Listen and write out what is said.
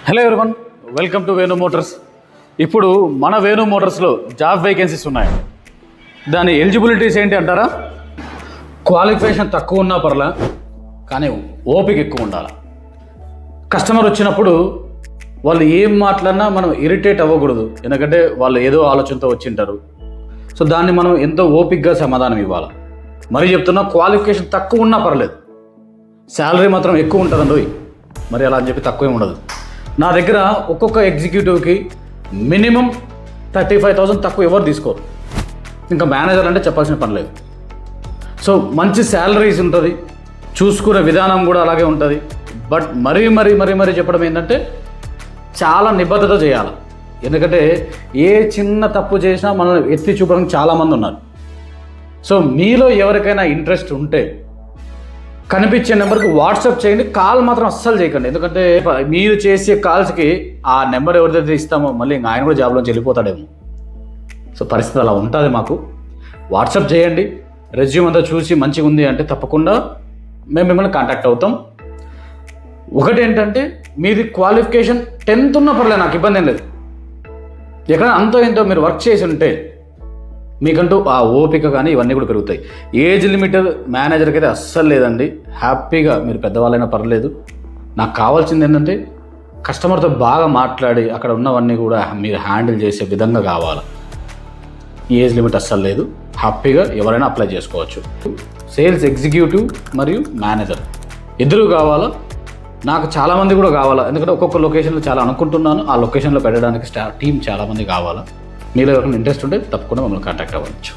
Hello everyone, welcome to Venu Motors. ఇప్పుడు మన Venu మోటార్స్లో job vacancies ఉన్నాయి. దాని ఎలిజిబిలిటీస్ ఏంటి అంటారా? క్వాలిఫికేషన్ తక్కువ ఉన్నా పర్లా, కానీ ఓపిక ఎక్కువ ఉండాలి. కస్టమర్ వచ్చినప్పుడు వాళ్ళు ఏం మాట్లాడినా మనం ఇరిటేట్ అవ్వకూడదు, ఎందుకంటే వాళ్ళు ఏదో ఆలోచనతో వచ్చింటారు. సో దాన్ని మనం ఎంతో ఓపికగా సమాధానం ఇవ్వాలి. మరీ చెప్తున్నా, క్వాలిఫికేషన్ తక్కువ ఉన్నా పర్లేదు, శాలరీ మాత్రం ఎక్కువ ఉంటుందండి. మరి అలా అని చెప్పి తక్కువే ఉండదు. నా దగ్గర ఒక్కొక్క ఎగ్జిక్యూటివ్కి మినిమం 35,000 తక్కువ ఎవరు తీసుకోరు. ఇంకా మేనేజర్ అంటే చెప్పాల్సిన పని లేదు. సో మంచి శాలరీస్ ఉంటుంది, చూసుకునే విధానం కూడా అలాగే ఉంటుంది. బట్ మరీ చెప్పడం ఏంటంటే చాలా నిబద్ధత చేయాలి. ఎందుకంటే ఏ చిన్న తప్పు చేసినా మనం ఎత్తి చూపడానికి చాలామంది ఉన్నారు. సో మీలో ఎవరికైనా ఇంట్రెస్ట్ ఉంటే కనిపించే నెంబర్కి వాట్సాప్ చేయండి, కాల్ మాత్రం అస్సలు చేయకండి. ఎందుకంటే మీరు చేసే కాల్స్కి ఆ నెంబర్ ఎవరిదైతే ఇస్తామో మళ్ళీ ఆయన కూడా జాబ్లోంచి వెళ్ళిపోతాడేమో. సో పరిస్థితి అలా ఉంటుంది మాకు. వాట్సాప్ చేయండి, రెజ్యూమ్ అంతా చూసి మంచిగా ఉంది అంటే తప్పకుండా మేము మిమ్మల్ని కాంటాక్ట్ అవుతాం. ఒకటి ఏంటంటే, మీది క్వాలిఫికేషన్ 10th ఉన్నా పర్లేదు, నాకు ఇబ్బంది ఏం లేదు. ఎక్కడ అంతో ఎంతో మీరు వర్క్ చేసి ఉంటే మీకంటూ ఆ ఓపిక కానీ ఇవన్నీ కూడా పెరుగుతాయి. ఏజ్ లిమిట్ మేనేజర్కి అయితే అస్సలు లేదండి. హ్యాపీగా మీరు పెద్దవాళ్ళైనా పర్లేదు. నాకు కావాల్సింది ఏంటంటే కస్టమర్తో బాగా మాట్లాడి అక్కడ ఉన్నవన్నీ కూడా మీరు హ్యాండిల్ చేసే విధంగా కావాలి. ఏజ్ లిమిట్ అస్సలు లేదు, హ్యాపీగా ఎవరైనా అప్లై చేసుకోవచ్చు. సేల్స్ ఎగ్జిక్యూటివ్ మరియు మేనేజర్ ఇద్దరు కావాలా. నాకు చాలామంది కూడా కావాలా, ఎందుకంటే ఒక్కొక్క లొకేషన్లో చాలా అనుకుంటున్నాను. ఆ లొకేషన్లో పెట్టడానికి టీం చాలామంది కావాలా. మీలో ఎవరైనా ఇంట్రెస్ట్ ఉంటే తప్పకుండా మమ్మల్ని కాంటాక్ట్ అవ్వచ్చు.